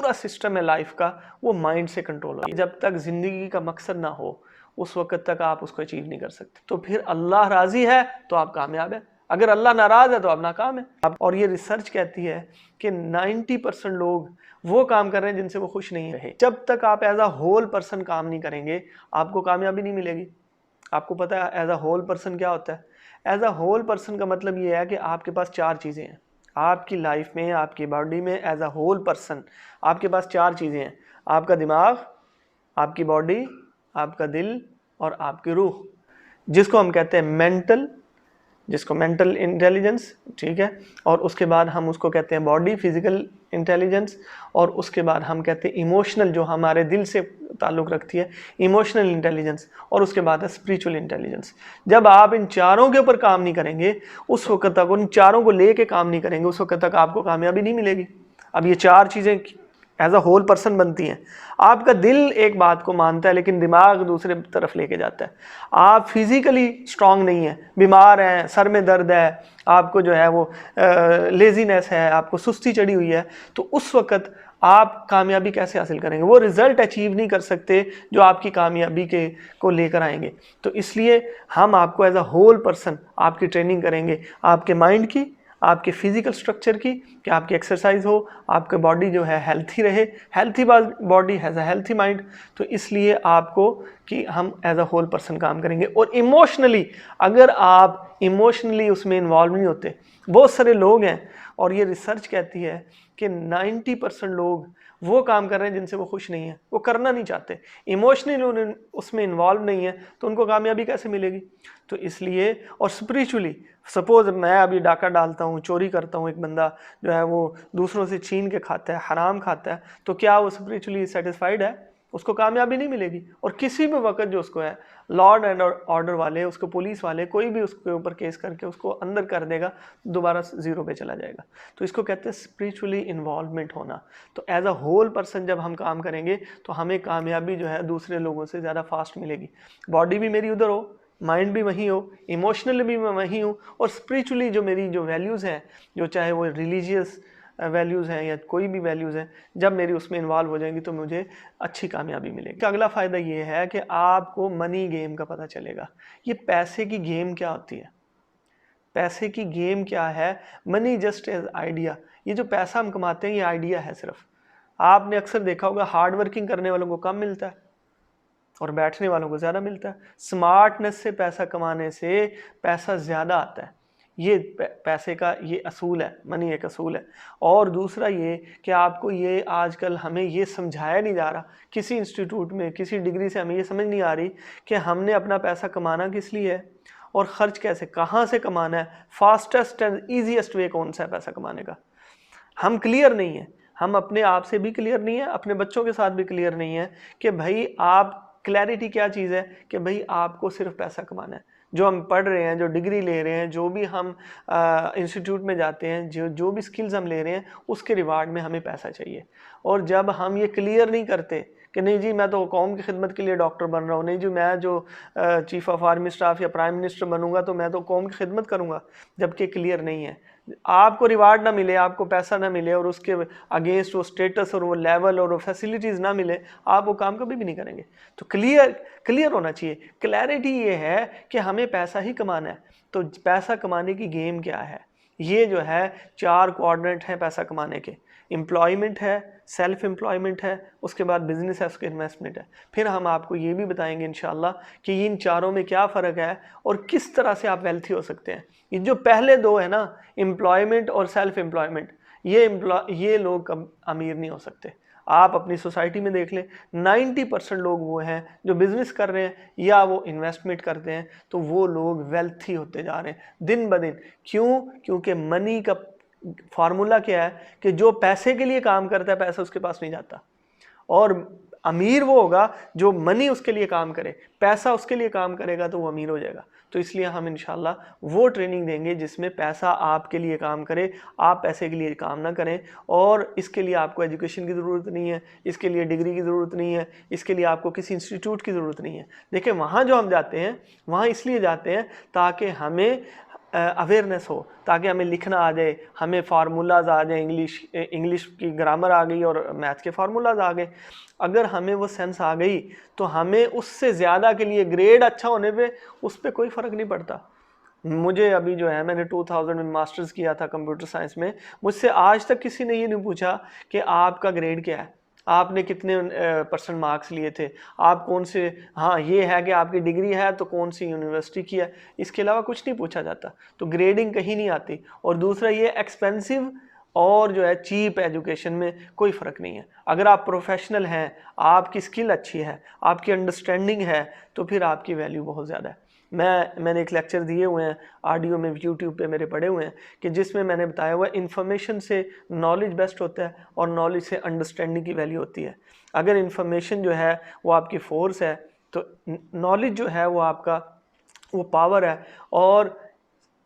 पूरा सिस्टम है लाइफ का वो माइंड से कंट्रोल हो। जब तक ज़िंदगी का मकसद ना हो उस वक्त तक आप उसको अचीव नहीं कर सकते। तो फिर अल्लाह राज़ी है तो आप कामयाब है, अगर अल्लाह नाराज़ है तो आप नाकाम है। और ये रिसर्च कहती है कि 90% लोग वो काम कर रहे हैं जिनसे वो खुश नहीं रहे। जब तक आप एज अ होल पर्सन काम नहीं करेंगे आपको कामयाबी नहीं मिलेगी। आपको पता है एज अ होल पर्सन क्या होता है? एज अ होल पर्सन का मतलब ये है कि आपके पास 4 चीज़ें हैं आपकी लाइफ में, आपकी बॉडी में। एज अ होल पर्सन आपके पास 4 चीज़ें हैं, आपका दिमाग, आपकी बॉडी, आपका दिल और आपकी रूह, जिसको हम कहते हैं मेंटल इंटेलिजेंस, ठीक है। और उसके बाद हम उसको कहते हैं बॉडी फिजिकल इंटेलिजेंस, और उसके बाद हम कहते हैं इमोशनल, जो हमारे दिल से ताल्लुक़ रखती है, इमोशनल इंटेलिजेंस, और उसके बाद है स्पिरिचुअल इंटेलिजेंस। जब आप इन चारों के ऊपर काम नहीं करेंगे उस वक्त तक, उन चारों को लेके काम नहीं करेंगे उस वक्त तक आपको कामयाबी नहीं मिलेगी। अब ये 4 चीज़ें एज अ होल पर्सन बनती हैं। आपका दिल एक बात को मानता है लेकिन दिमाग दूसरे तरफ लेके जाता है। आप फिजिकली स्ट्रांग नहीं है, बीमार हैं, सर में दर्द है, आपको जो है वो लेजीनेस है, आपको सुस्ती चढ़ी हुई है, तो उस वक्त आप कामयाबी कैसे हासिल करेंगे? वो रिजल्ट अचीव नहीं कर सकते जो आपकी कामयाबी के को लेकर आएंगे। तो इसलिए हम आपको एज अ होल पर्सन आपकी ट्रेनिंग करेंगे, आपके माइंड की, आपके फिजिकल स्ट्रक्चर की, कि आपकी एक्सरसाइज हो, आपके बॉडी जो है हेल्थी रहे, healthy body has a healthy mind. तो इसलिए आपको कि हम एज अ होल पर्सन काम करेंगे। और इमोशनली, अगर आप इमोशनली उसमें इन्वॉल्व नहीं होते, बहुत सारे लोग हैं और ये रिसर्च कहती है कि 90% लोग वो काम कर रहे हैं जिनसे वो खुश नहीं है, वो करना नहीं चाहते, इमोशनली उसमें इन्वॉल्व नहीं है, तो उनको कामयाबी कैसे मिलेगी? तो इसलिए, और स्पिरिचुअली, सपोज मैं अभी डाका डालता हूँ, चोरी करता हूँ, एक बंदा जो है वो दूसरों से छीन के खाता है, हराम खाता है, तो क्या वो स्पिरिचुअली सेटिस्फाइड है? उसको कामयाबी नहीं मिलेगी। और किसी भी वक्त जो उसको है लॉर्ड एंड ऑर्डर वाले, उसको पुलिस वाले, कोई भी उसके ऊपर केस करके उसको अंदर कर देगा, दोबारा 0 पे चला जाएगा। तो इसको कहते हैं स्पिरिचुअली इन्वॉल्वमेंट होना। तो एज अ होल पर्सन जब हम काम करेंगे तो हमें कामयाबी जो है दूसरे लोगों से ज़्यादा फास्ट मिलेगी। बॉडी भी मेरी उधर हो, माइंड भी वहीं हो, इमोशनली भी मैं वहीं हूँ, और स्पिरिचुअली जो मेरी जो वैल्यूज़ हैं, जो चाहे वो रिलीजियस वैल्यूज़ हैं या कोई भी वैल्यूज़ हैं, जब मेरी उसमें इन्वॉल्व हो जाएंगी तो मुझे अच्छी कामयाबी मिलेगी। अगला फ़ायदा ये है कि आपको मनी गेम का पता चलेगा। ये पैसे की गेम क्या होती है, पैसे की गेम क्या है? Money just as idea. ये जो पैसा हम कमाते हैं ये आइडिया है सिर्फ। आपने अक्सर देखा होगा हार्ड वर्किंग करने वालों को कम मिलता है और बैठने वालों को ज़्यादा मिलता है। स्मार्टनेस से पैसा कमाने से पैसा ज़्यादा आता है। ये पैसे का ये असूल है, मनी एक असूल है। और दूसरा ये कि आपको ये आजकल हमें ये समझाया नहीं जा रहा, किसी इंस्टीट्यूट में किसी डिग्री से हमें ये समझ नहीं आ रही कि हमने अपना पैसा कमाना किस लिए है और ख़र्च कैसे, कहाँ से कमाना है, फास्टेस्ट एंड ईजीएस्ट वे कौन सा है पैसा कमाने का। हम क्लियर नहीं है, हम अपने आप से भी क्लियर नहीं है, अपने बच्चों के साथ भी क्लियर नहीं है कि भाई आप क्लैरिटी क्या चीज़ है, कि भाई आपको सिर्फ पैसा कमाना है। जो हम पढ़ रहे हैं, जो डिग्री ले रहे हैं, जो भी हम इंस्टीट्यूट में जाते हैं, जो भी स्किल्स हम ले रहे हैं, उसके रिवार्ड में हमें पैसा चाहिए। और जब हम ये क्लियर नहीं करते कि नहीं जी मैं तो कौम की खिदमत के लिए डॉक्टर बन रहा हूँ, नहीं जी मैं जो चीफ ऑफ आर्मी स्टाफ या प्राइम मिनिस्टर बनूंगा तो मैं तो कौम की खिदमत करूंगा, जबकि क्लियर नहीं है, आपको रिवार्ड ना मिले, आपको पैसा ना मिले और उसके अगेंस्ट वो स्टेटस और वो लेवल और वो फैसिलिटीज़ ना मिले, आप वो काम कभी भी नहीं करेंगे। तो क्लियर होना चाहिए। क्लैरिटी ये है कि हमें पैसा ही कमाना है। तो पैसा कमाने की गेम क्या है? ये जो है 4 क्वाड्रेंट हैं पैसा कमाने के। एम्प्लॉयमेंट है, सेल्फ एम्प्लॉयमेंट है, उसके बाद बिजनेस है, उसके इन्वेस्टमेंट है। फिर हम आपको ये भी बताएंगे इंशाल्लाह कि इन चारों में क्या फ़र्क है और किस तरह से आप वेल्थी हो सकते हैं। ये जो पहले 2 है ना, एम्प्लॉयमेंट और सेल्फ एम्प्लॉयमेंट, ये लोग अमीर नहीं हो सकते। आप अपनी सोसाइटी में देख लें, 90% लोग वो हैं जो बिज़नेस कर रहे हैं या वो इन्वेस्टमेंट करते हैं, तो वो लोग वेल्थी होते जा रहे हैं दिन ब दिन। क्यों? क्योंकि मनी का फार्मूला क्या है कि जो पैसे के लिए काम करता है पैसा उसके पास नहीं जाता, और अमीर वो होगा जो मनी उसके लिए काम करे, पैसा उसके लिए काम करेगा तो वो अमीर हो जाएगा। तो इसलिए हम इंशाल्लाह वो ट्रेनिंग देंगे जिसमें पैसा आपके लिए काम करे, आप पैसे के लिए काम ना करें। और इसके लिए आपको एजुकेशन की ज़रूरत नहीं है, इसके लिए डिग्री की ज़रूरत नहीं है, इसके लिए आपको किसी इंस्टीट्यूट की ज़रूरत नहीं है। देखिए वहाँ जो हम जाते हैं वहाँ इसलिए जाते हैं ताकि हमें अवेयरनेस हो, ताकि हमें लिखना आ जाए, हमें फार्मूलाज आ जाए, इंग्लिश की ग्रामर आ गई और मैथ्स के फार्मूलाज आ गए। अगर हमें वो सेंस आ गई तो हमें उससे ज़्यादा के लिए ग्रेड अच्छा होने पे उस पर कोई फ़र्क नहीं पड़ता। मुझे अभी जो है, मैंने 2000 में मास्टर्स किया था कंप्यूटर साइंस में, मुझसे आज तक किसी ने ये नहीं पूछा कि आपका ग्रेड क्या है, आपने कितने परसेंट मार्क्स लिए थे, आप कौन से, हाँ ये है कि आपकी डिग्री है तो कौन सी यूनिवर्सिटी की है, इसके अलावा कुछ नहीं पूछा जाता। तो ग्रेडिंग कहीं नहीं आती। और दूसरा ये एक्सपेंसिव और जो है चीप एजुकेशन में कोई फ़र्क नहीं है। अगर आप प्रोफेशनल हैं, आपकी स्किल अच्छी है, आपकी अंडरस्टैंडिंग है, तो फिर आपकी वैल्यू बहुत ज़्यादा है। मैंने एक लेक्चर दिए हुए हैं ऑडियो में, यूट्यूब पे मेरे पड़े हुए हैं, कि जिसमें मैंने बताया हुआ इन्फॉर्मेशन से नॉलेज बेस्ट होता है और नॉलेज से अंडरस्टैंडिंग की वैल्यू होती है। अगर इन्फॉर्मेशन जो है वो आपकी फोर्स है, तो नॉलेज जो है वो आपका वो पावर है, और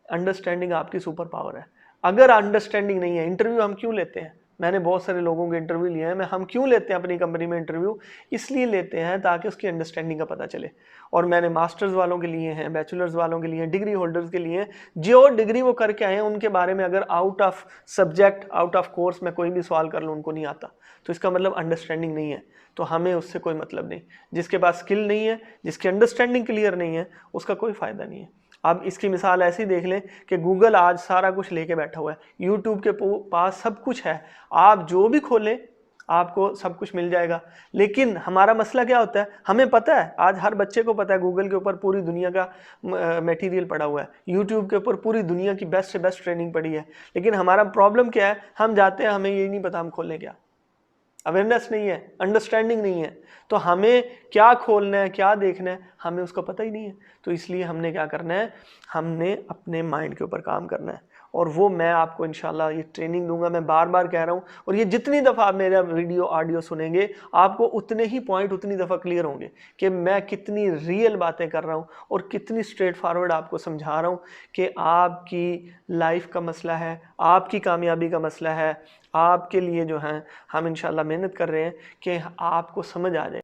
अंडरस्टैंडिंग आपकी सुपर पावर है। अगर अंडरस्टैंडिंग नहीं है, इंटरव्यू हम क्यों लेते हैं? मैंने बहुत सारे लोगों के इंटरव्यू लिए हैं। हम क्यों लेते हैं अपनी कंपनी में इंटरव्यू? इसलिए लेते हैं ताकि उसकी अंडरस्टैंडिंग का पता चले। और मैंने मास्टर्स वालों के लिए हैं, बैचलर्स वालों के लिए, डिग्री होल्डर्स के लिए, जो डिग्री वो करके आए हैं उनके बारे में अगर out of subject, out of course में कोई भी सवाल कर लो उनको नहीं आता, तो इसका मतलब अंडरस्टैंडिंग नहीं है। तो हमें उससे कोई मतलब नहीं। जिसके पास स्किल नहीं है, जिसकी अंडरस्टैंडिंग क्लियर नहीं है, उसका कोई फ़ायदा नहीं है। आप इसकी मिसाल ऐसे ही देख लें कि गूगल आज सारा कुछ लेके बैठा हुआ है, यूट्यूब के पास सब कुछ है, आप जो भी खोलें आपको सब कुछ मिल जाएगा। लेकिन हमारा मसला क्या होता है, हमें पता है, आज हर बच्चे को पता है गूगल के ऊपर पूरी दुनिया का मटेरियल पड़ा हुआ है, यूट्यूब के ऊपर पूरी दुनिया की बेस्ट से बेस्ट ट्रेनिंग पड़ी है। लेकिन हमारा प्रॉब्लम क्या है, हम जाते हैं, हमें ये नहीं पता हम खोलें क्या। अवेयरनेस नहीं है, अंडरस्टैंडिंग नहीं है, तो हमें क्या खोलना है, क्या देखना है, हमें उसका पता ही नहीं है। तो इसलिए हमने क्या करना है, हमने अपने माइंड के ऊपर काम करना है। और वो मैं आपको इंशाल्लाह ये ट्रेनिंग दूंगा, मैं बार बार कह रहा हूँ। और ये जितनी दफ़ा आप मेरा वीडियो ऑडियो सुनेंगे, आपको उतने ही पॉइंट उतनी दफ़ा क्लियर होंगे कि मैं कितनी रियल बातें कर रहा हूँ और कितनी स्ट्रेट फॉरवर्ड आपको समझा रहा हूँ कि आपकी लाइफ का मसला है, आपकी कामयाबी का मसला है, आपके लिए जो है हम इंशाल्लाह मेहनत कर रहे हैं कि आपको समझ आ जाए।